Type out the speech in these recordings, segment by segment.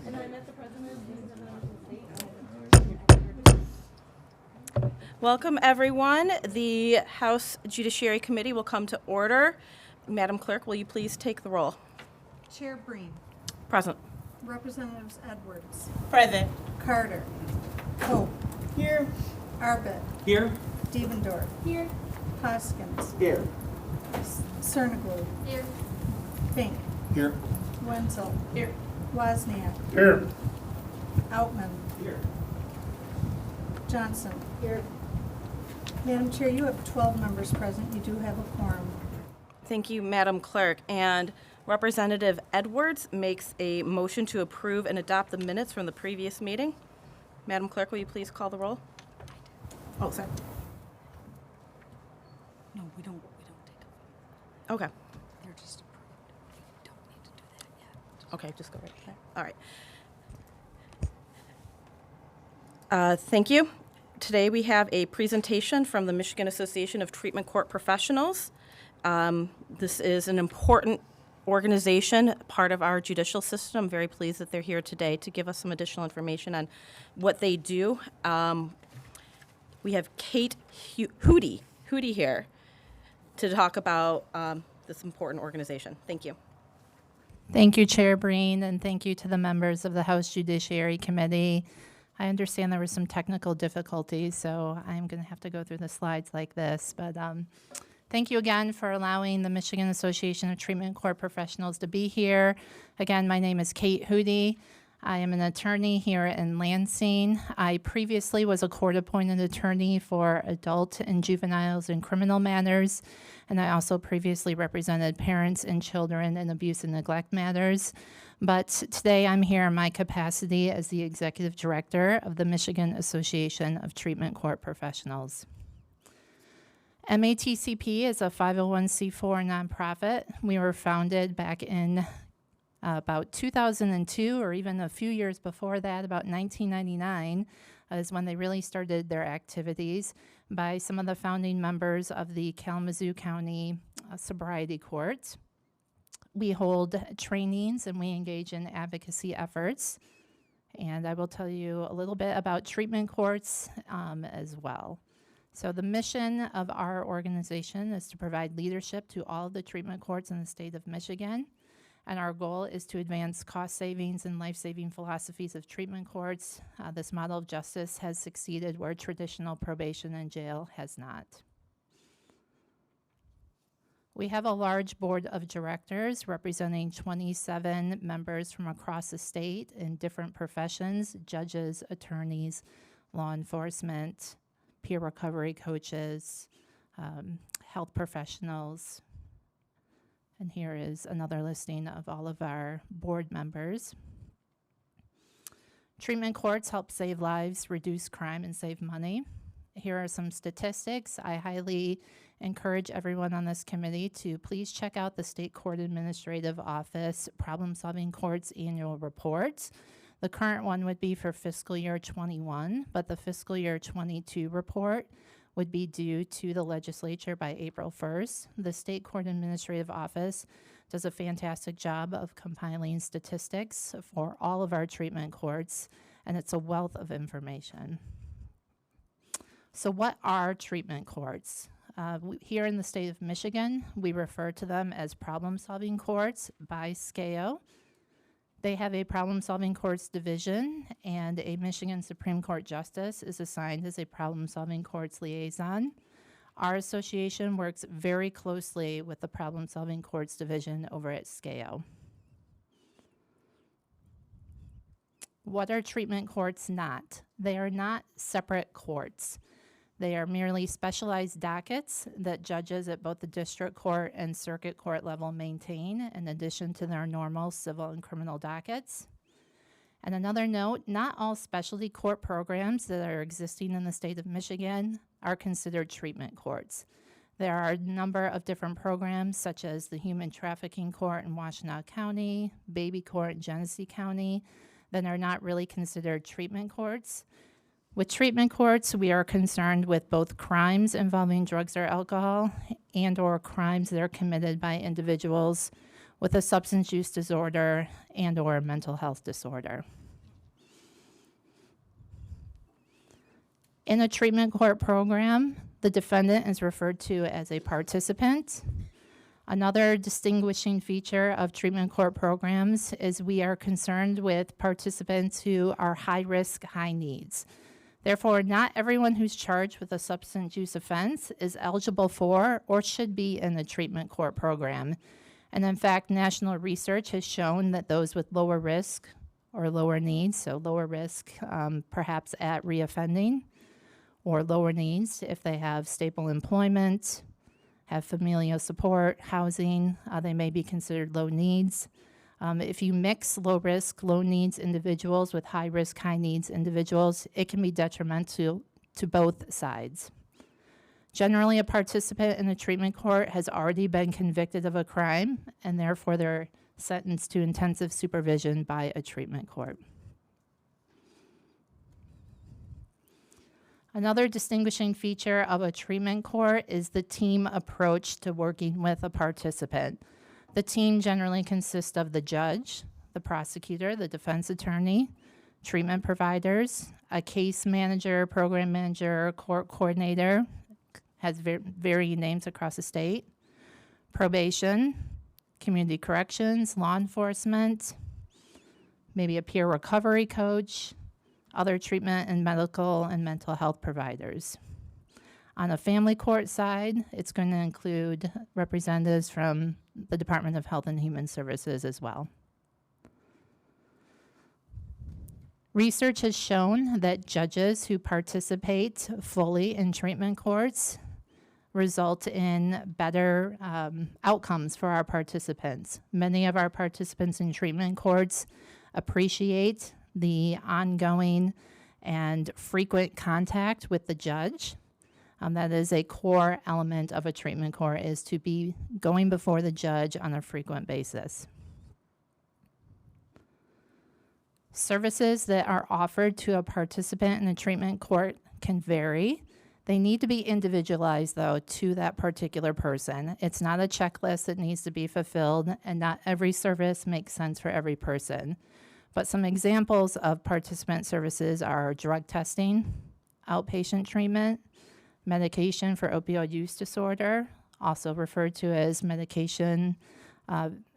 And I met the president of the state. Welcome, everyone. The House Judiciary Committee will come to order. Madam Clerk, will you please take the roll? Chair Breen. Present. Representatives Edwards. Present. Carter. Pope. Here. Arbet. Here. Devendorf. Here. Hoskins. Here. Cerniglu. Here. Fink. Here. Wenzel. Here. Wozniak. Here. Outman. Here. Johnson. Here. Madam Chair, you have 12 members present. You do have a quorum. Thank you, Madam Clerk. And Representative Edwards makes a motion to approve and adopt the minutes from the previous meeting. Madam Clerk, will you please call the roll? Oh, sorry. No, we don't take a vote. Okay. They're just approved. We don't need to do that yet. Okay, just go right there. All right. Thank you. Today we have a presentation from the Michigan Association of Treatment Court Professionals. This is an important organization, part of our judicial system. I'm very pleased that they're here today to give us some additional information on what they do. We have Kate Hootie here to talk about this important organization. Thank you. Thank you, Chair Breen, and thank you to the members of the House Judiciary Committee. I understand there were some technical difficulties, so I'm going to have to go through the slides like this. But thank you again for allowing the Michigan Association of Treatment Court Professionals to be here. Again, my name is Kate Hootie. I am an attorney here in Lansing. I previously was a court-appointed attorney for adult and juveniles and criminal matters, and I also previously represented parents and children in abuse and neglect matters. But today I'm here in my capacity as the executive director of the Michigan Association of Treatment Court Professionals. MATCP is a 501c4 nonprofit. We were founded back in about 2002, or even a few years before that, about 1999, is when they really started their activities, by some of the founding members of the Kalamazoo County Sobriety Court. We hold trainings and we engage in advocacy efforts. And I will tell you a little bit about treatment courts as well. So the mission of our organization is to provide leadership to all of the treatment courts in the state of Michigan. And our goal is to advance cost savings and life-saving philosophies of treatment courts. This model of justice has succeeded where traditional probation and jail has not. We have a large board of directors representing 27 members from across the state in different professions: judges, attorneys, law enforcement, peer recovery coaches, health professionals. And here is another listing of all of our board members. Treatment courts help save lives, reduce crime, and save money. Here are some statistics. I highly encourage everyone on this committee to please check out the State Court Administrative Office Problem Solving Courts Annual Report. The current one would be for fiscal year 21, but the fiscal year 22 report would be due to the legislature by April 1st. The State Court Administrative Office does a fantastic job of compiling statistics for all of our treatment courts, and it's a wealth of information. So what are treatment courts? Here in the state of Michigan, we refer to them as problem-solving courts by SCAO. They have a problem-solving courts division, and a Michigan Supreme Court justice is assigned as a problem-solving courts liaison. Our association works very closely with the problem-solving courts division over at SCAO. What are treatment courts not? They are not separate courts. They are merely specialized dockets that judges at both the district court and circuit court level maintain, in addition to their normal civil and criminal dockets. And another note, not all specialty court programs that are existing in the state of Michigan are considered treatment courts. There are a number of different programs, such as the Human Trafficking Court in Washtenaw County, Baby Court in Genesee County, that are not really considered treatment courts. With treatment courts, we are concerned with both crimes involving drugs or alcohol and/or crimes that are committed by individuals with a substance use disorder and or a mental health disorder. In a treatment court program, the defendant is referred to as a participant. Another distinguishing feature of treatment court programs is we are concerned with participants who are high risk, high needs. Therefore, not everyone who's charged with a substance use offense is eligible for or should be in the treatment court program. And in fact, national research has shown that those with lower risk or lower needs, so lower risk perhaps at reoffending, or lower needs if they have stable employment, have familial support, housing, they may be considered low needs. If you mix low risk, low needs individuals with high risk, high needs individuals, it can be detrimental to both sides. Generally, a participant in a treatment court has already been convicted of a crime, and therefore they're sentenced to intensive supervision by a treatment court. Another distinguishing feature of a treatment court is the team approach to working with a participant. The team generally consists of the judge, the prosecutor, the defense attorney, treatment providers, a case manager, program manager, court coordinator, has varying names across the state, probation, community corrections, law enforcement, maybe a peer recovery coach, other treatment and medical and mental health providers. On a family court side, it's going to include representatives from the Department of Health and Human Services as well. Research has shown that judges who participate fully in treatment courts result in better outcomes for our participants. Many of our participants in treatment courts appreciate the ongoing and frequent contact with the judge. That is a core element of a treatment court, is to be going before the judge on a frequent basis. Services that are offered to a participant in a treatment court can vary. They need to be individualized, though, to that particular person. It's not a checklist that needs to be fulfilled, and not every service makes sense for every person. But some examples of participant services are drug testing, outpatient treatment, medication for opioid use disorder, also referred to as medication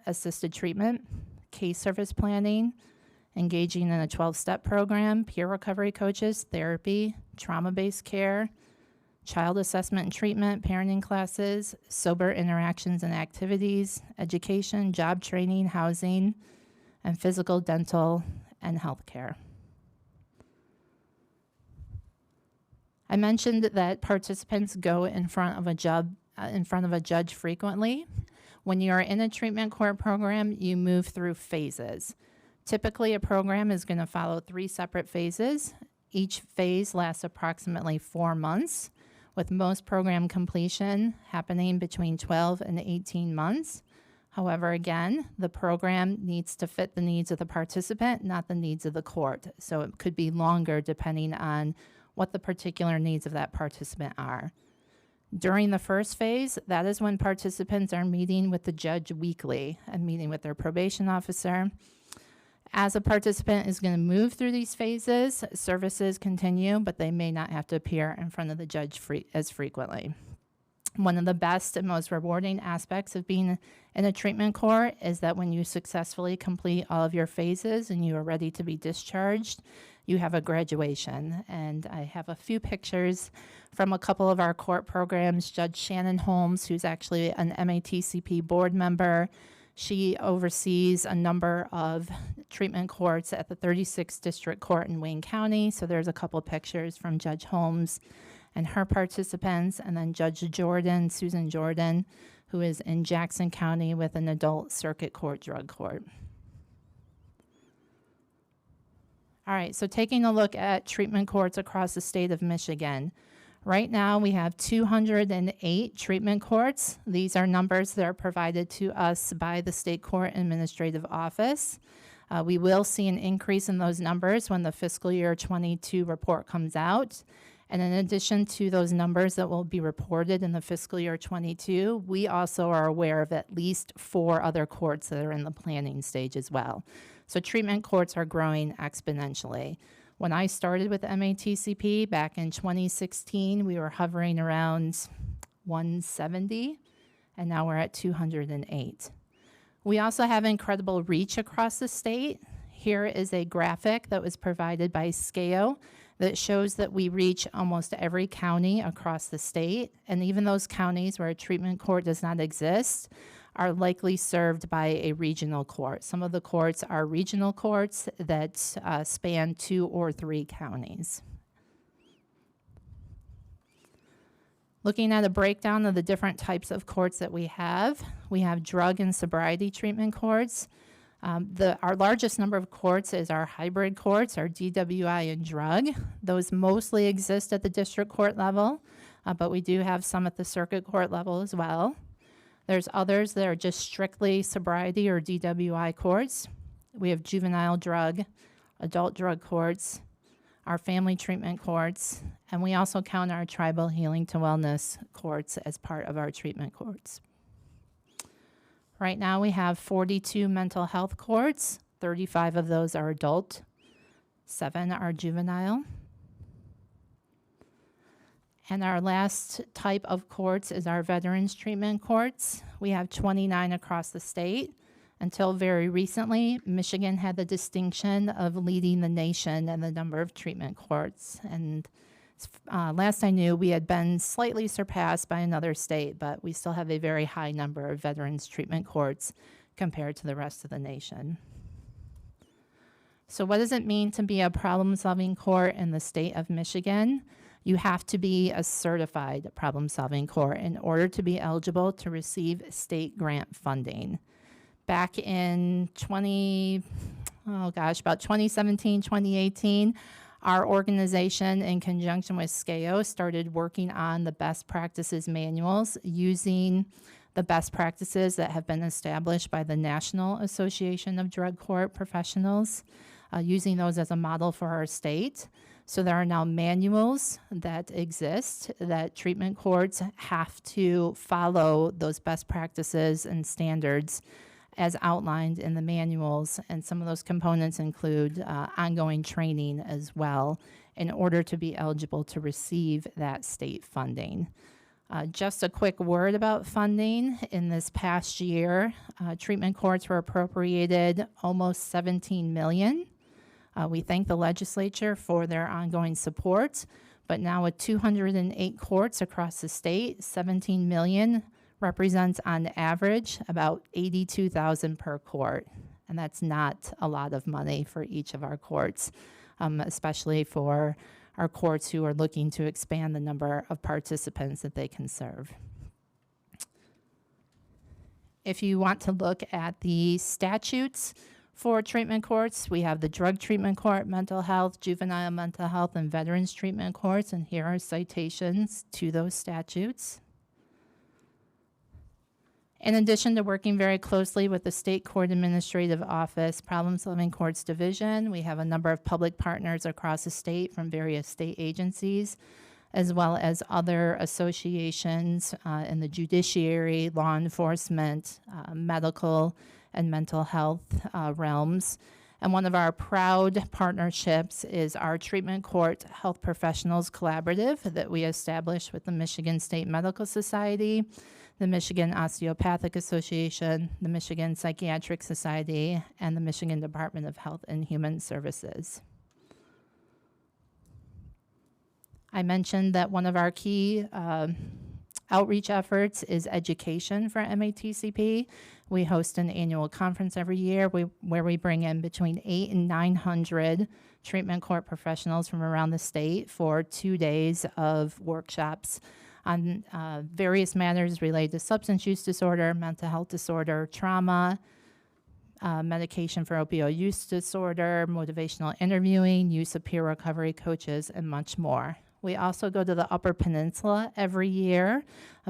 assisted treatment, case service planning, engaging in a 12-step program, peer recovery coaches, therapy, trauma-based care, child assessment and treatment, parenting classes, sober interactions and activities, education, job training, housing, and physical, dental, and health care. I mentioned that participants go in front of a judge frequently. When you are in a treatment court program, you move through phases. Typically, a program is going to follow 3 separate phases. Each phase lasts approximately 4 months, with most program completion happening between 12 and 18 months. However, again, the program needs to fit the needs of the participant, not the needs of the court. So it could be longer depending on what the particular needs of that participant are. During the first phase, that is when participants are meeting with the judge weekly and meeting with their probation officer. As a participant is going to move through these phases, services continue, but they may not have to appear in front of the judge as frequently. One of the best and most rewarding aspects of being in a treatment court is that when you successfully complete all of your phases and you are ready to be discharged, you have a graduation. And I have a few pictures from a couple of our court programs. Judge Shannon Holmes, who's actually an MATCP board member, she oversees a number of treatment courts at the 36th District Court in Wayne County. So there's a couple pictures from Judge Holmes and her participants, and then Judge Jordan, Susan Jordan, who is in Jackson County with an adult circuit court drug court. All right, so taking a look at treatment courts across the state of Michigan. Right now, we have 208 treatment courts. These are numbers that are provided to us by the State Court Administrative Office. We will see an increase in those numbers when the fiscal year 22 report comes out. And in addition to those numbers that will be reported in the fiscal year 22, we also are aware of at least 4 other courts that are in the planning stage as well. So treatment courts are growing exponentially. When I started with MATCP back in 2016, we were hovering around 170, and now we're at 208. We also have incredible reach across the state. Here is a graphic that was provided by SCAO that shows that we reach almost every county across the state, and even those counties where a treatment court does not exist are likely served by a regional court. Some of the courts are regional courts that span 2 or 3 counties. Looking at a breakdown of the different types of courts that we have drug and sobriety treatment courts. Our largest number of courts is our hybrid courts, our DWI and drug. Those mostly exist at the district court level, but we do have some at the circuit court level as well. There's others that are just strictly sobriety or DWI courts. We have juvenile drug, adult drug courts, our family treatment courts, and we also count our tribal healing to wellness courts as part of our treatment courts. Right now we have 42 mental health courts. 35 of those are adult, 7 are juvenile. And our last type of courts is our veterans treatment courts. We have 29 across the state. Until very recently, Michigan had the distinction of leading the nation in the number of treatment courts. And last I knew, we had been slightly surpassed by another state, but we still have a very high number of veterans treatment courts compared to the rest of the nation. So what does it mean to be a problem-solving court in the state of Michigan? You have to be a certified problem-solving court in order to be eligible to receive state grant funding. Back in about 2017, 2018, our organization, in conjunction with SCAO, started working on the best practices manuals using the best practices that have been established by the National Association of Drug Court Professionals, using those as a model for our state. So there are now manuals that exist that treatment courts have to follow those best practices and standards as outlined in the manuals, and some of those components include ongoing training as well in order to be eligible to receive that state funding. Just a quick word about funding. In this past year, treatment courts were appropriated almost $17 million. We thank the legislature for their ongoing support, but now with 208 courts across the state, $17 million represents on average about $82,000 per court, and that's not a lot of money for each of our courts, especially for our courts who are looking to expand the number of participants that they can serve. If you want to look at the statutes for treatment courts, we have the drug treatment court, mental health, juvenile mental health, and veterans treatment courts, and here are citations to those statutes. In addition to working very closely with the State Court Administrative Office Problem Solving Courts Division, we have a number of public partners across the state from various state agencies, as well as other associations in the judiciary, law enforcement, medical, and mental health realms. And one of our proud partnerships is our Treatment Court Health Professionals Collaborative that we established with the Michigan State Medical Society, the Michigan Osteopathic Association, the Michigan Psychiatric Society, and the Michigan Department of Health and Human Services. I mentioned that one of our key outreach efforts is education for MATCP. We host an annual conference every year where we bring in between 800 and 900 treatment court professionals from around the state for 2 days of workshops on various matters related to substance use disorder, mental health disorder, trauma, medication for opioid use disorder, motivational interviewing, use of peer recovery coaches, and much more. We also go to the Upper Peninsula every year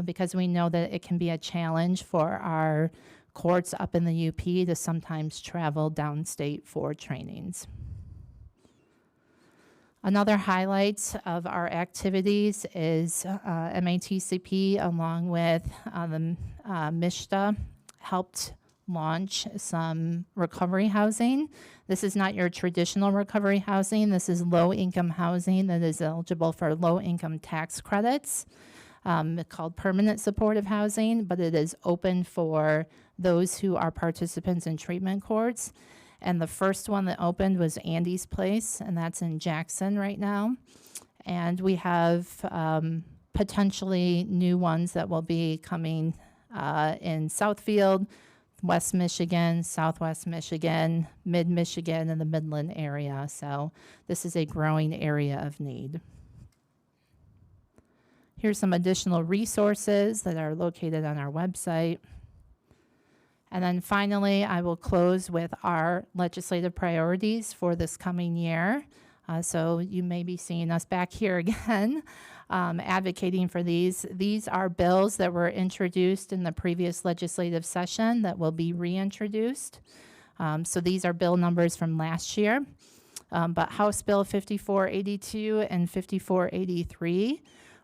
because we know that it can be a challenge for our courts up in the UP to sometimes travel downstate for trainings. Another highlight of our activities is MATCP, along with the MISHTA, helped launch some recovery housing. This is not your traditional recovery housing. This is low-income housing that is eligible for low-income tax credits. Called permanent supportive housing, but it is open for those who are participants in treatment courts. And the first one that opened was Andy's Place, and that's in Jackson right now. And we have potentially new ones that will be coming in Southfield, West Michigan, Southwest Michigan, Mid-Michigan, and the Midland area. So this is a growing area of need. Here's some additional resources that are located on our website. And then finally, I will close with our legislative priorities for this coming year. So you may be seeing us back here again, advocating for these. These are bills that were introduced in the previous legislative session that will be reintroduced. So these are bill numbers from last year. But House Bill 5482 and 5483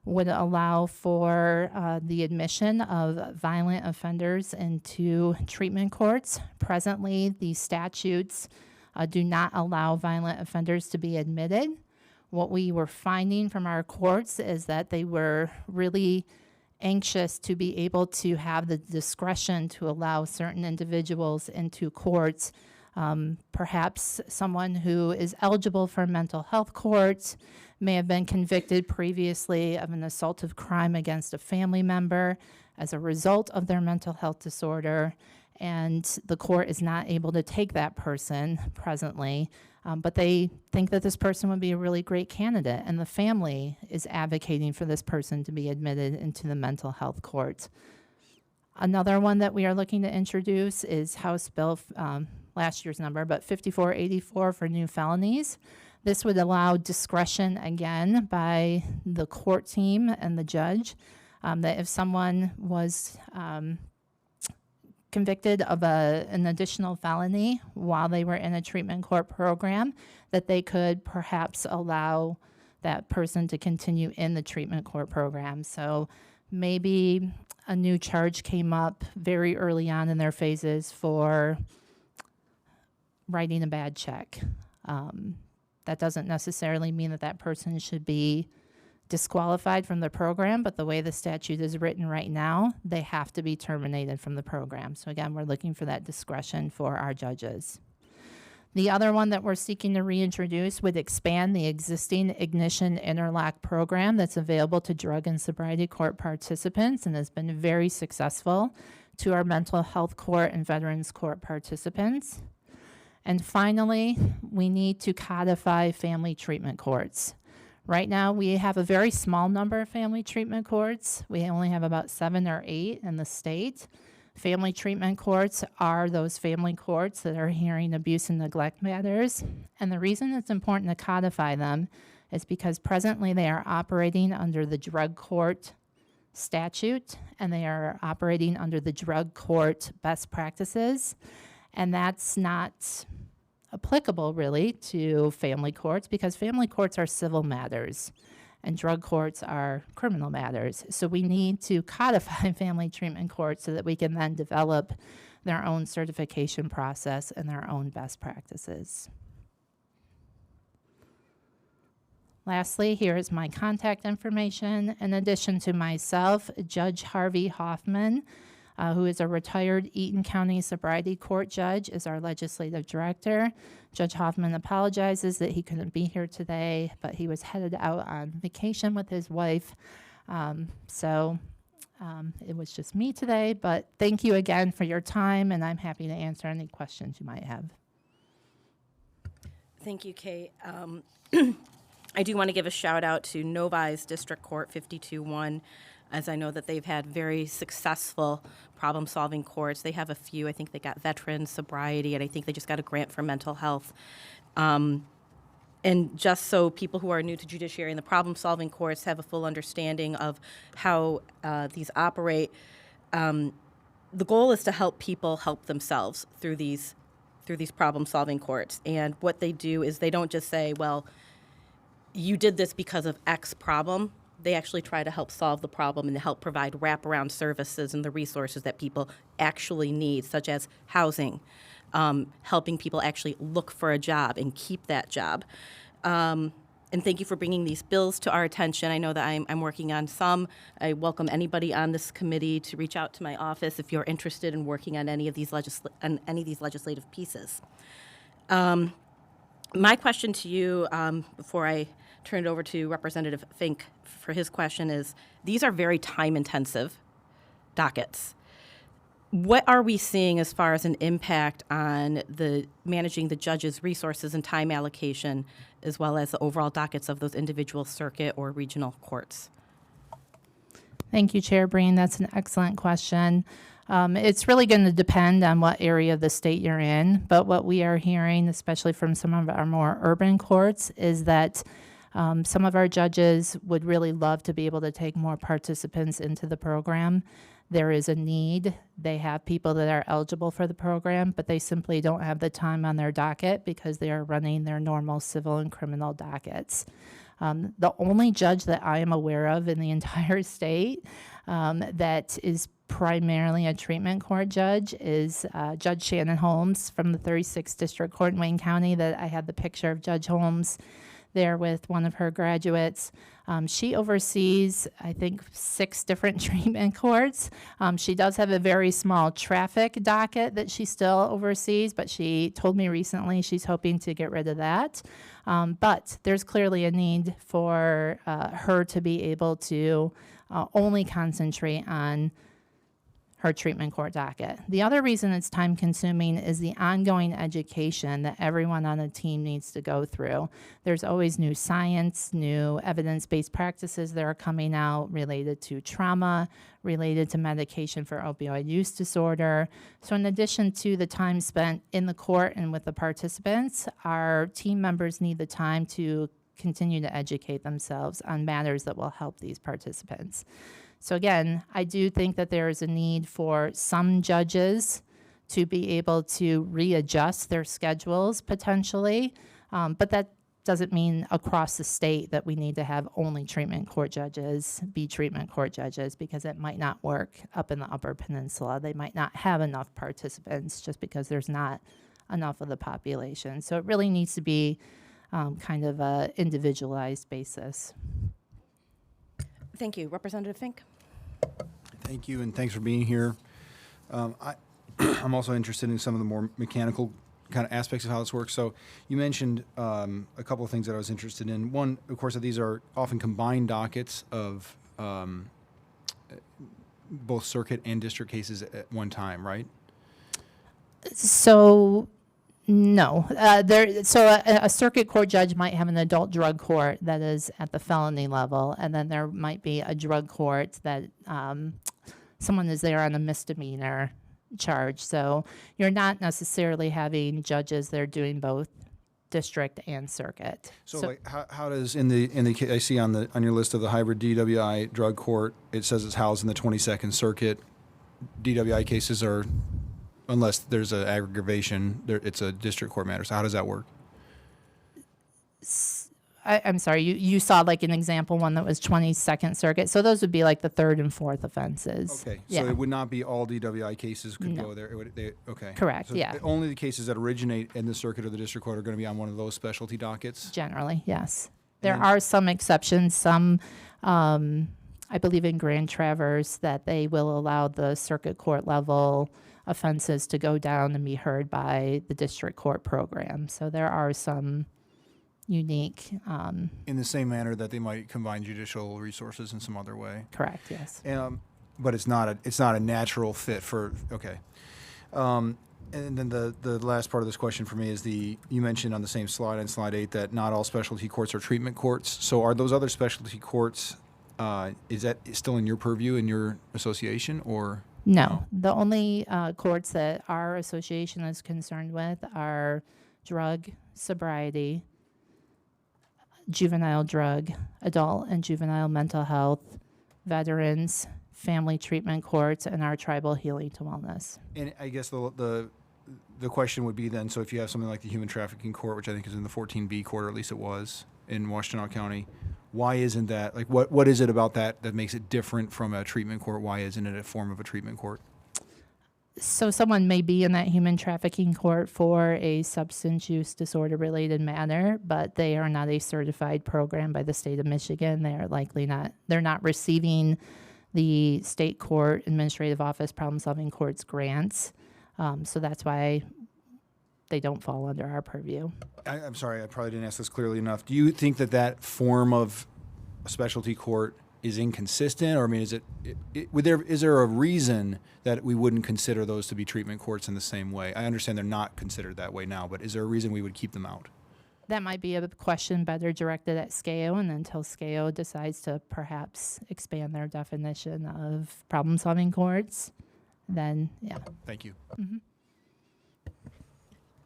would allow for the admission of violent offenders into treatment courts. Presently, the statutes do not allow violent offenders to be admitted. What we were finding from our courts is that they were really anxious to be able to have the discretion to allow certain individuals into courts. Perhaps someone who is eligible for mental health courts may have been convicted previously of an assaultive crime against a family member as a result of their mental health disorder, and the court is not able to take that person presently, but they think that this person would be a really great candidate, and the family is advocating for this person to be admitted into the mental health court. Another one that we are looking to introduce is House Bill, last year's number, but 5484 for new felonies. This would allow discretion again by the court team and the judge that if someone was convicted of an additional felony while they were in a treatment court program, that they could perhaps allow that person to continue in the treatment court program. So maybe a new charge came up very early on in their phases for writing a bad check. That doesn't necessarily mean that that person should be disqualified from the program, but the way the statute is written right now, they have to be terminated from the program. So again, we're looking for that discretion for our judges. The other one that we're seeking to reintroduce would expand the existing Ignition Interlock program that's available to drug and sobriety court participants and has been very successful to our mental health court and veterans court participants. And finally, we need to codify family treatment courts. Right now, we have a very small number of family treatment courts. We only have about 7 or 8 in the state. Family treatment courts are those family courts that are hearing abuse and neglect matters. And the reason it's important to codify them is because presently they are operating under the drug court statute, and they are operating under the drug court best practices. And that's not applicable really to family courts because family courts are civil matters and drug courts are criminal matters. So we need to codify family treatment courts so that we can then develop their own certification process and their own best practices. Lastly, here is my contact information. In addition to myself, Judge Harvey Hoffman, who is a retired Eaton County Sobriety Court judge, is our legislative director. Judge Hoffman apologizes that he couldn't be here today, but he was headed out on vacation with his wife. So it was just me today, but thank you again for your time, and I'm happy to answer any questions you might have. Thank you, Kate. I do want to give a shout out to Novi's District Court 52-1, as I know that they've had very successful problem-solving courts. They have a few. I think they got veterans, sobriety, and I think they just got a grant for mental health. And just so people who are new to judiciary and the problem-solving courts have a full understanding of how these operate, the goal is to help people help themselves through these problem-solving courts. And what they do is they don't just say, well, you did this because of X problem. They actually try to help solve the problem and help provide wraparound services and the resources that people actually need, such as housing, helping people actually look for a job and keep that job. And thank you for bringing these bills to our attention. I know that I'm working on some. I welcome anybody on this committee to reach out to my office if you're interested in working on any of these legislative pieces. My question to you, before I turn it over to Representative Fink for his question, is these are very time-intensive dockets. What are we seeing as far as an impact on the managing the judges' resources and time allocation, as well as the overall dockets of those individual circuit or regional courts? Thank you, Chair Breen. That's an excellent question. It's really going to depend on what area of the state you're in, but what we are hearing, especially from some of our more urban courts, is that some of our judges would really love to be able to take more participants into the program. There is a need. They have people that are eligible for the program, but they simply don't have the time on their docket because they are running their normal civil and criminal dockets. The only judge that I am aware of in the entire state that is primarily a treatment court judge is Judge Shannon Holmes from the 36th District Court in Wayne County. That I had the picture of Judge Holmes there with one of her graduates. She oversees, I think, 6 different treatment courts. She does have a very small traffic docket that she still oversees, but she told me recently she's hoping to get rid of that. But there's clearly a need for her to be able to only concentrate on her treatment court docket. The other reason it's time consuming is the ongoing education that everyone on the team needs to go through. There's always new science, new evidence-based practices that are coming out related to trauma, related to medication for opioid use disorder. So in addition to the time spent in the court and with the participants, our team members need the time to continue to educate themselves on matters that will help these participants. So again, I do think that there is a need for some judges to be able to readjust their schedules potentially, but that doesn't mean across the state that we need to have only treatment court judges be treatment court judges, because it might not work up in the Upper Peninsula. They might not have enough participants just because there's not enough of the population. So it really needs to be kind of a individualized basis. Thank you. Representative Fink? Thank you, and thanks for being here. I'm also interested in some of the more mechanical kind of aspects of how this works. So you mentioned a couple of things that I was interested in. One, of course, that these are often combined dockets of both circuit and district cases at one time, right? So no, a circuit court judge might have an adult drug court that is at the felony level, and then there might be a drug court that someone is there on a misdemeanor charge. So you're not necessarily having judges that are doing both district and circuit. So like how does in the I see on your list of the hybrid DWI drug court, it says it's housed in the 22nd Circuit. DWI cases are, unless there's an aggravation, it's a district court matter. So how does that work? I'm sorry, you saw like an example one that was 22nd Circuit. So those would be like the 3rd and 4th offenses. Okay, Yeah. so it would not be all DWI cases could No. go there. Okay. Correct, So yeah. only the cases that originate in the circuit or the district court are going to be on one of those specialty dockets? Generally, yes. There And- are some exceptions. Some, I believe in Grand Traverse, that they will allow the circuit court level offenses to go down and be heard by the district court program. So there are some unique, In the same manner that they might combine judicial resources in some other way. correct, yes. But it's not a natural fit for, okay. And then the last part of this question for me is you mentioned on the same slide, on slide 8, that not all specialty courts are treatment courts. So are those other specialty courts, is that still in your purview in your association, or? No, the only courts that our association is concerned with are drug, sobriety, juvenile drug, adult and juvenile mental health, veterans, family treatment courts, and our tribal healing to wellness. And I guess the question would be then, so if you have something like the human trafficking court, which I think is in the 14B court, or at least it was, in Washtenaw County. Why isn't that, like, what is it about that that makes it different from a treatment court? Why isn't it a form of a treatment court? So someone may be in that human trafficking court for a substance use disorder related matter, but they are not a certified program by the state of Michigan. They are likely not, they're not receiving the state court administrative office problem solving courts grants. So that's why they don't fall under our purview. I'm sorry, I probably didn't ask this clearly enough. Do you think that that form of a specialty court is inconsistent, or I mean, is there a reason that we wouldn't consider those to be treatment courts in the same way? I understand they're not considered that way now, but is there a reason we would keep them out? That might be a question better directed at SCAO, and until SCAO decides to perhaps expand their definition of problem solving courts, then yeah. Thank you.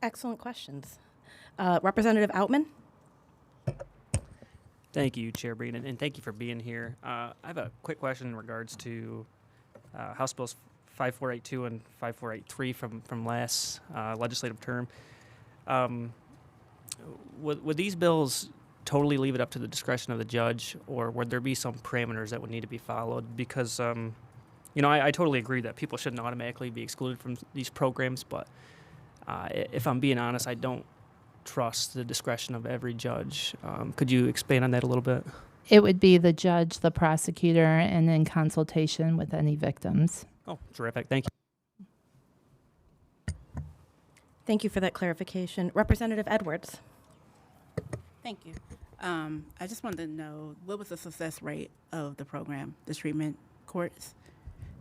Excellent questions. Representative Outman? Thank you, Chair Breen, and thank you for being here. I have a quick question in regards to House Bills 5482 and 5483 from last legislative term. Would these bills totally leave it up to the discretion of the judge, or would there be some parameters that would need to be followed? Because, I totally agree that people shouldn't automatically be excluded from these programs, but if I'm being honest, I don't trust the discretion of every judge. Could you expand on that a little bit? It would be the judge, the prosecutor, and in consultation with any victims. Oh, terrific. Thank you. Thank you for that clarification. Representative Edwards? Thank you. I just wanted to know, what was the success rate of the program, the treatment courts?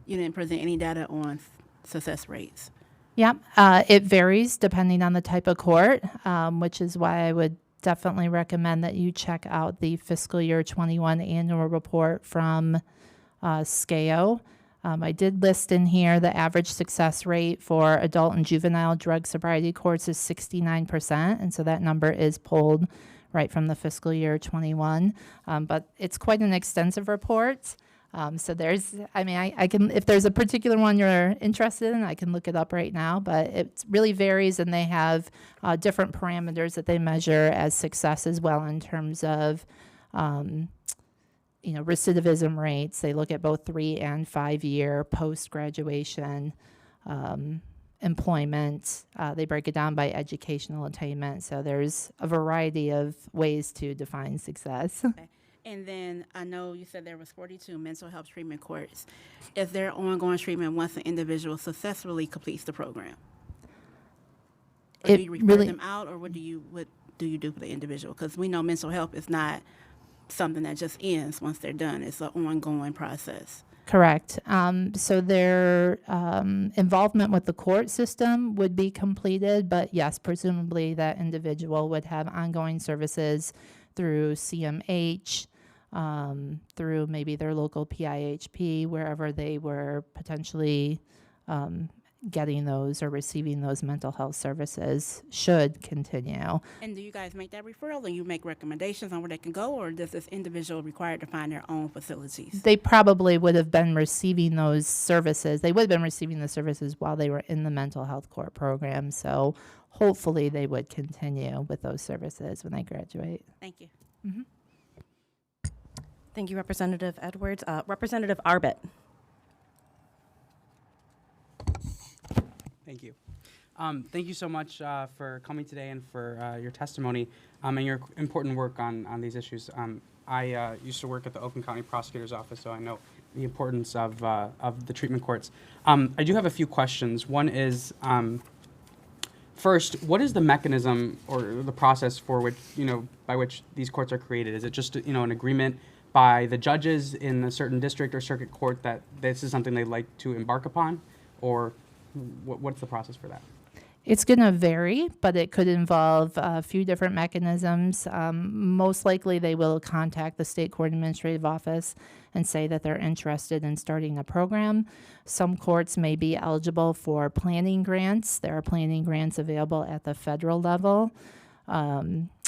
You didn't present any data on success rates. Yep, it varies depending on the type of court, which is why I would definitely recommend that you check out the fiscal year 21 annual report from SCAO. I did list in here the average success rate for adult and juvenile drug sobriety courts is 69%, and so that number is pulled right from the fiscal year 21. But it's quite an extensive report. So there's, I can, if there's a particular one you're interested in, I can look it up right now, but it really varies, and they have different parameters that they measure as success as well in terms of, recidivism rates. They look at both 3 and 5 year post-graduation employment. They break it down by educational attainment. So there's a variety of ways to define success. Okay. And then I know you said there was 42 mental health treatment courts. Is there ongoing treatment once an individual successfully completes the program? Or It do you refer really- them out, or what do you do for the individual? Because we know mental health is not something that just ends once they're done. It's an ongoing process. Correct. So their involvement with the court system would be completed, but yes, presumably that individual would have ongoing services through CMH, through maybe their local PIHP, wherever they were potentially getting those or receiving those mental health services should continue. And do you guys make that referral, and you make recommendations on where they can go, or does this individual require to find their own facilities? They probably would have been receiving those services. They would have been receiving the services while they were in the mental health court program. So hopefully they would continue with those services when they graduate. Thank you. Thank you, Representative Edwards. Representative Arbit? Thank you. Thank you so much for coming today and for your testimony and your important work on these issues. I used to work at the Oakland County Prosecutor's Office, so I know the importance of the treatment courts. I do have a few questions. One is, first, what is the mechanism or the process for which, by which these courts are created? Is it just, an agreement by the judges in a certain district or circuit court that this is something they'd like to embark upon, or what's the process for that? It's going to vary, but it could involve a few different mechanisms. Most likely they will contact the state court administrative office and say that they're interested in starting a program. Some courts may be eligible for planning grants. There are planning grants available at the federal level.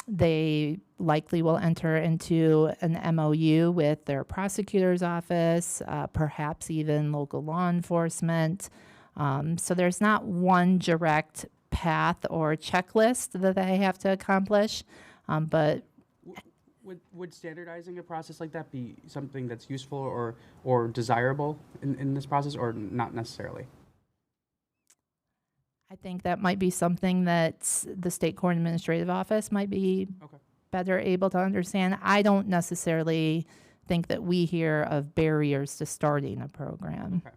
They likely will enter into an MOU with their prosecutor's office, perhaps even local law enforcement. So there's not one direct path or checklist that they have to accomplish, but Would standardizing a process like that be something that's useful or desirable in this process, or not necessarily? I think that might be something that the State Court Administrative Office might be Okay. better able to understand. I don't necessarily think that we hear of barriers to starting a program. Okay.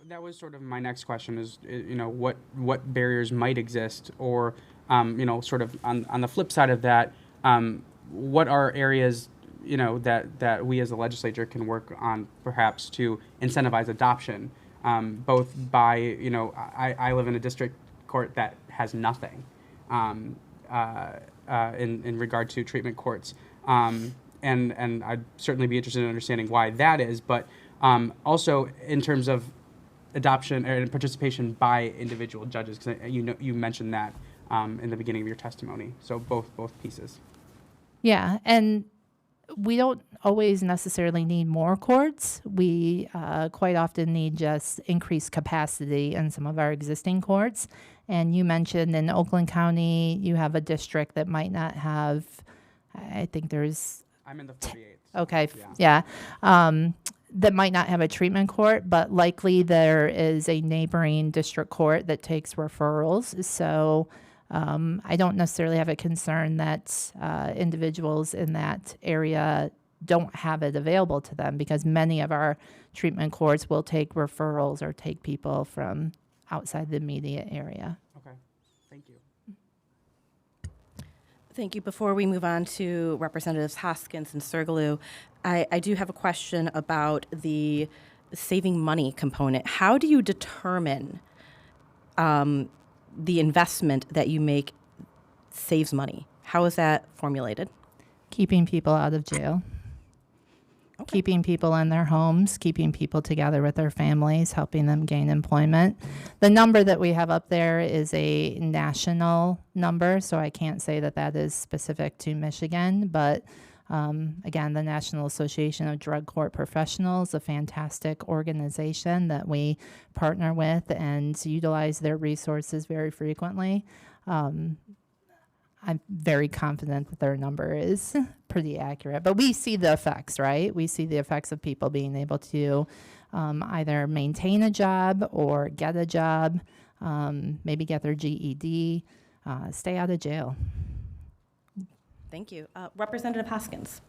That was sort of my next question is, what barriers might exist, or, sort of on the flip side of that, what are areas, that we as a legislature can work on perhaps to incentivize adoption, both by, I live in a district court that has nothing in regard to treatment courts. And I'd certainly be interested in understanding why that is, but also in terms of adoption and participation by individual judges, because you mentioned that in the beginning of your testimony. So both pieces. Yeah, and we don't always necessarily need more courts. We quite often need just increased capacity in some of our existing courts. And you mentioned in Oakland County, you have a district that might not have, I think there's I'm in the 48th. Okay, Yeah. yeah. That might not have a treatment court, but likely there is a neighboring district court that takes referrals. So I don't necessarily have a concern that individuals in that area don't have it available to them, because many of our treatment courts will take referrals or take people from outside the immediate area. Okay. Thank you. Thank you. Before we move on to Representatives Hoskins and Sergelu, I do have a question about the saving money component. How do you determine the investment that you make saves money? How is that formulated? Keeping people out of jail. Okay. Keeping people in their homes, keeping people together with their families, helping them gain employment. The number that we have up there is a national number, so I can't say that that is specific to Michigan, but again, the National Association of Drug Court Professionals, a fantastic organization that we partner with and utilize their resources very frequently. I'm very confident that their number is pretty accurate. But we see the effects, right? We see the effects of people being able to either maintain a job or get a job, maybe get their GED, stay out of jail. Thank you. Representative Hoskins.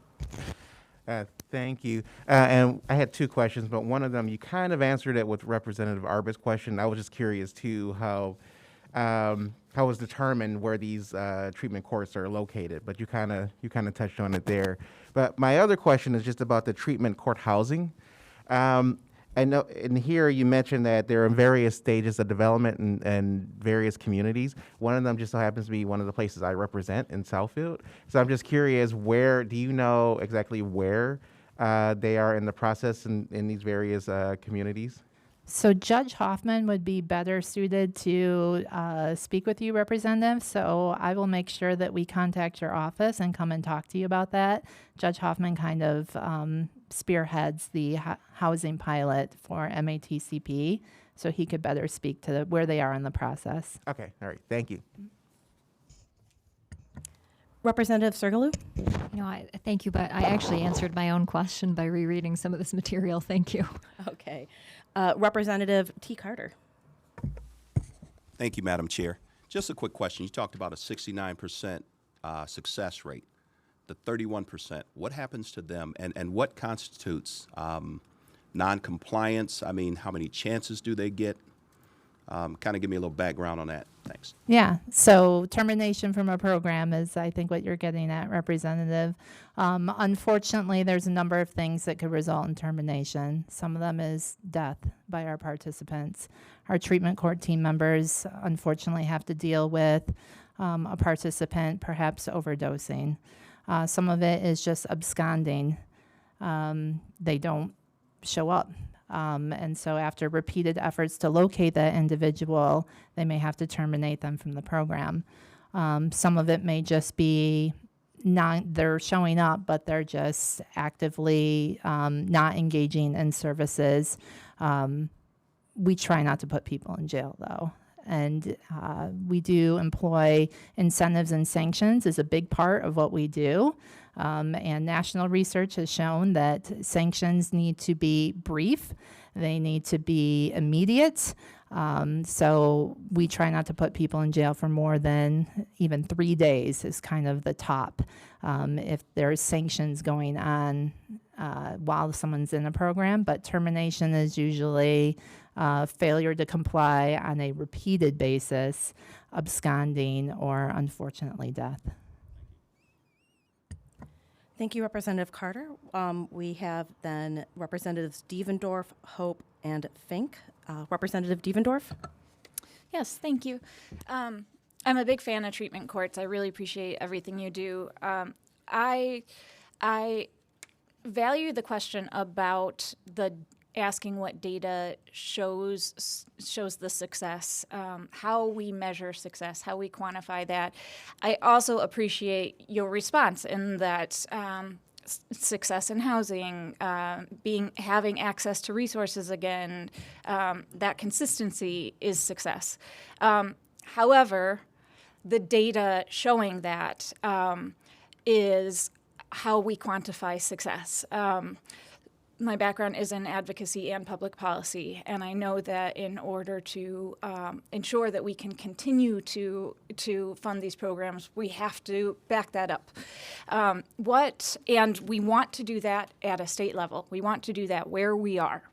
Thank you. And I had two questions, but one of them, you kind of answered it with Representative Arba's question. I was just curious, too, how it's determined where these treatment courts are located, but you kind of touched on it there. But my other question is just about the treatment court housing. I know in here you mentioned that they're in various stages of development in various communities. One of them just so happens to be one of the places I represent in Southfield. So I'm just curious, do you know exactly where they are in the process in these various communities? So Judge Hoffman would be better suited to speak with you, Representative. So I will make sure that we contact your office and come and talk to you about that. Judge Hoffman kind of spearheads the housing pilot for MATCP, so he could better speak to where they are in the process. Okay, all right, thank you. Representative Sergelu? Thank you, but I actually answered my own question by rereading some of this material. Thank you. Okay. Representative T. Carter. Thank you, Madam Chair. Just a quick question. You talked about a 69% success rate. The 31%, what happens to them, and what constitutes non-compliance? I mean, how many chances do they get? Kind of give me a little background on that. Thanks. Yeah, so termination from a program is, I think, what you're getting at, Representative. Unfortunately, there's a number of things that could result in termination. Some of them is death by our participants. Our treatment court team members, unfortunately, have to deal with a participant perhaps overdosing. Some of it is just absconding. They don't show up. And so after repeated efforts to locate that individual, they may have to terminate them from the program. Some of it may just be they're showing up, but they're just actively not engaging in services. We try not to put people in jail, though. And we do employ incentives and sanctions as a big part of what we do. And national research has shown that sanctions need to be brief, they need to be immediate. So we try not to put people in jail for more than even 3 days is kind of the top. If there's sanctions going on while someone's in a program, but termination is usually failure to comply on a repeated basis, absconding, or unfortunately death. Thank you, Representative Carter. We have then Representatives Devendorf, Hope, and Fink. Representative Devendorf. Yes, thank you. I'm a big fan of treatment courts. I really appreciate everything you do. I value the question about the asking what data shows the success, how we measure success, how we quantify that. I also appreciate your response in that success in housing, having access to resources again, that consistency is success. However, the data showing that is how we quantify success. My background is in advocacy and public policy, and I know that in order to ensure that we can continue to fund these programs, we have to back that up. And we want to do that at a state level. We want to do that where we are.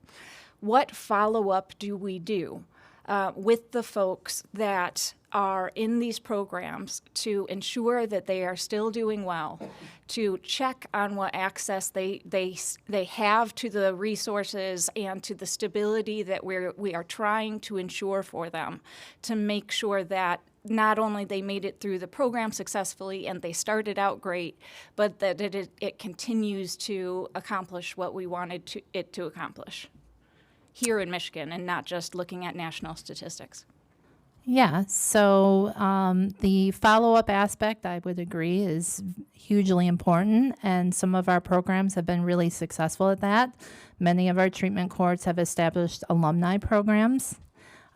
What follow-up do we do with the folks that are in these programs to ensure that they are still doing well, to check on what access they have to the resources and to the stability that we are trying to ensure for them, to make sure that not only they made it through the program successfully and they started out great, but that it continues to accomplish what we wanted it to accomplish here in Michigan, and not just looking at national statistics. Yeah, so the follow-up aspect, I would agree, is hugely important, and some of our programs have been really successful at that. Many of our treatment courts have established alumni programs.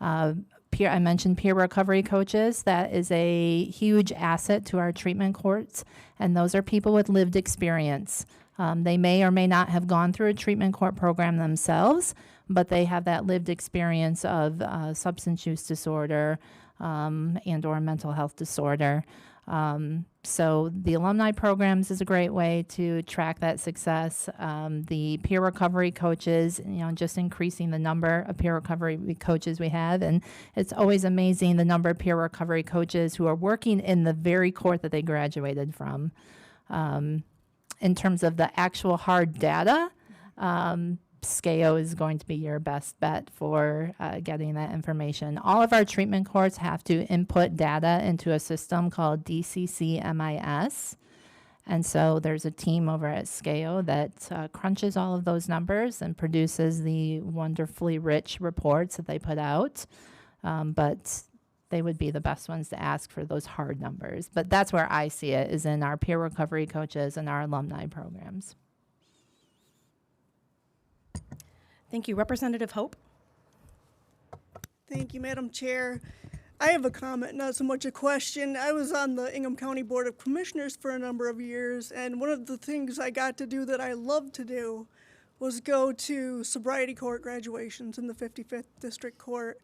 I mentioned peer recovery coaches. That is a huge asset to our treatment courts, and those are people with lived experience. They may or may not have gone through a treatment court program themselves, but they have that lived experience of substance use disorder and or mental health disorder. So the alumni programs is a great way to track that success. The peer recovery coaches, just increasing the number of peer recovery coaches we have. And it's always amazing the number of peer recovery coaches who are working in the very court that they graduated from. In terms of the actual hard data, SCAO is going to be your best bet for getting that information. All of our treatment courts have to input data into a system called DCCMIS. And so there's a team over at SCAO that crunches all of those numbers and produces the wonderfully rich reports that they put out. But they would be the best ones to ask for those hard numbers. But that's where I see it, is in our peer recovery coaches and our alumni programs. Thank you. Representative Hope. Thank you, Madam Chair. I have a comment, not so much a question. I was on the Ingham County Board of Commissioners for a number of years, and one of the things I got to do that I loved to do was go to sobriety court graduations in the 55th District Court.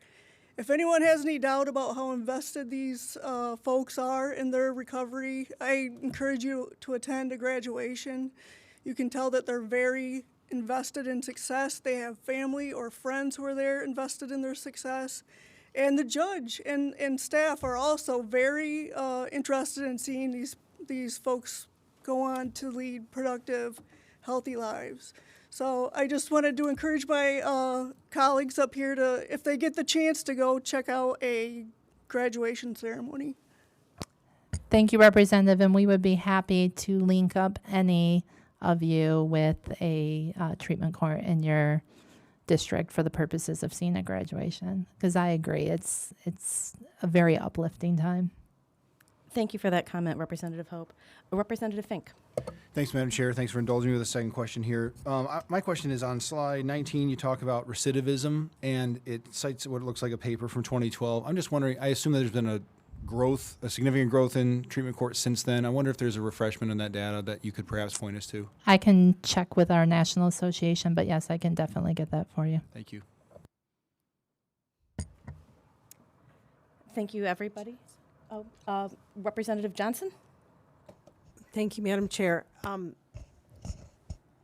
If anyone has any doubt about how invested these folks are in their recovery, I encourage you to attend a graduation. You can tell that they're very invested in success. They have family or friends who are there invested in their success. And the judge and staff are also very interested in seeing these folks go on to lead productive, healthy lives. So I just wanted to encourage my colleagues up here to, if they get the chance to go check out a graduation ceremony. Thank you, Representative, and we would be happy to link up any of you with a treatment court in your district for the purposes of seeing a graduation, because I agree, it's a very uplifting time. Thank you for that comment, Representative Hope. Representative Fink. Thanks, Madam Chair. Thanks for indulging me with a second question here. My question is on slide 19, you talk about recidivism, and it cites what looks like a paper from 2012. I'm just wondering, I assume that there's been a growth, a significant growth in treatment court since then. I wonder if there's a refreshment on that data that you could perhaps point us to. I can check with our national association, but yes, I can definitely get that for you. Thank you. Thank you, everybody. Representative Johnson? Thank you, Madam Chair.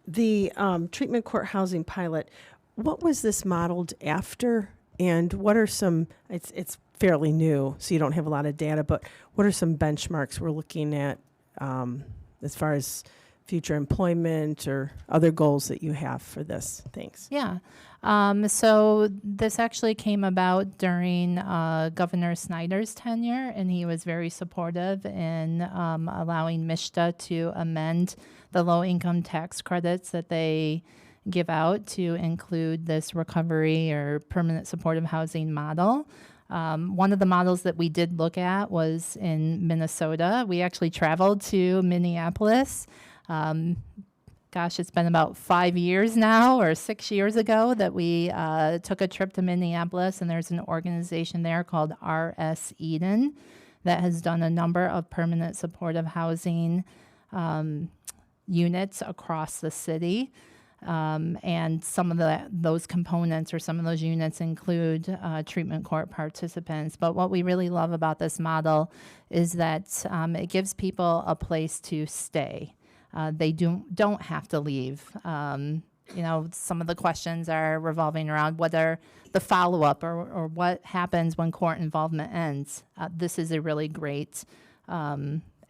The treatment court housing pilot, what was this modeled after? And what are some, it's fairly new, so you don't have a lot of data, but what are some benchmarks we're looking at as far as future employment or other goals that you have for this? Thanks. Yeah. So this actually came about during Governor Snyder's tenure, and he was very supportive in allowing MISTA to amend the low-income tax credits that they give out to include this recovery or permanent supportive housing model. One of the models that we did look at was in Minnesota. We actually traveled to Minneapolis. Gosh, it's been about 5 years now, or 6 years ago, that we took a trip to Minneapolis, and there's an organization there called RS Eden that has done a number of permanent supportive housing units across the city. And some of those components or some of those units include treatment court participants. But what we really love about this model is that it gives people a place to stay. They don't have to leave. Some of the questions are revolving around whether the follow-up or what happens when court involvement ends. This is a really great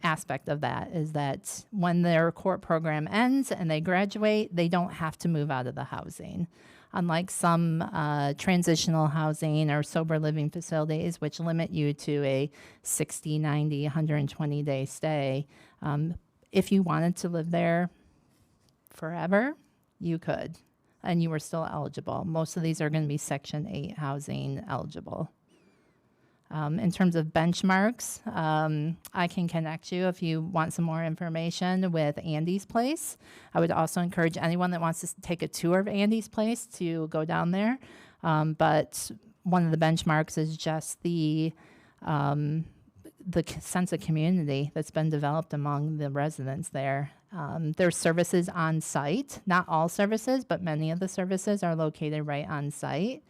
aspect of that, is that when their court program ends and they graduate, they don't have to move out of the housing. Unlike some transitional housing or sober living facilities, which limit you to a 60, 90, 120-day stay, if you wanted to live there forever, you could, and you were still eligible. Most of these are going to be Section 8 housing eligible. In terms of benchmarks, I can connect you if you want some more information with Andy's Place. I would also encourage anyone that wants to take a tour of Andy's Place to go down there. But one of the benchmarks is just the sense of community that's been developed among the residents there. There's services on site, not all services, but many of the services are located right on site.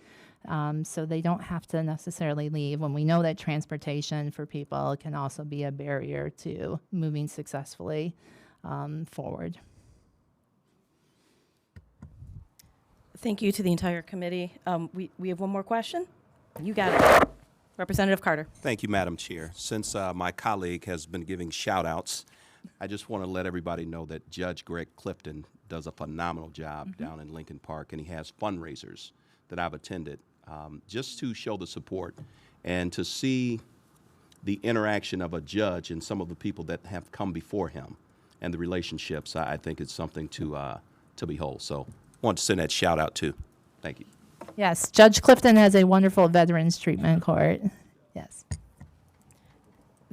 So they don't have to necessarily leave, when we know that transportation for people can also be a barrier to moving successfully forward. Thank you to the entire committee. We have one more question. You got it. Representative Carter. Thank you, Madam Chair. Since my colleague has been giving shout-outs, I just want to let everybody know that Judge Greg Clifton does a phenomenal job down in Lincoln Park, and he has fundraisers that I've attended just to show the support and to see the interaction of a judge and some of the people that have come before him and the relationships. I think it's something to behold. So I want to send that shout out too. Thank you. Yes, Judge Clifton has a wonderful veterans treatment court. Yes.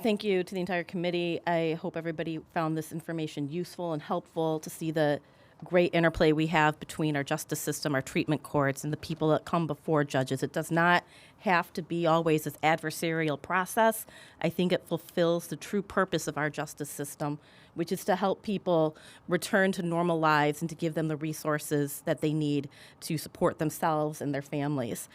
Thank you to the entire committee. I hope everybody found this information useful and helpful to see the great interplay we have between our justice system, our treatment courts, and the people that come before judges. It does not have to be always this adversarial process. I think it fulfills the true purpose of our justice system, which is to help people return to normal lives and to give them the resources that they need to support themselves and their families.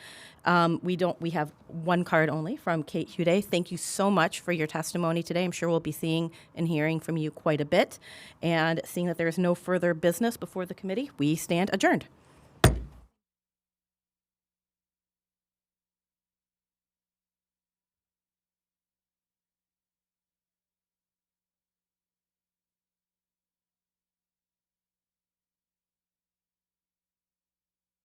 We have one card only from Kate Hude. Thank you so much for your testimony today. I'm sure we'll be seeing and hearing from you quite a bit. And seeing that there is no further business before the committee, we stand adjourned.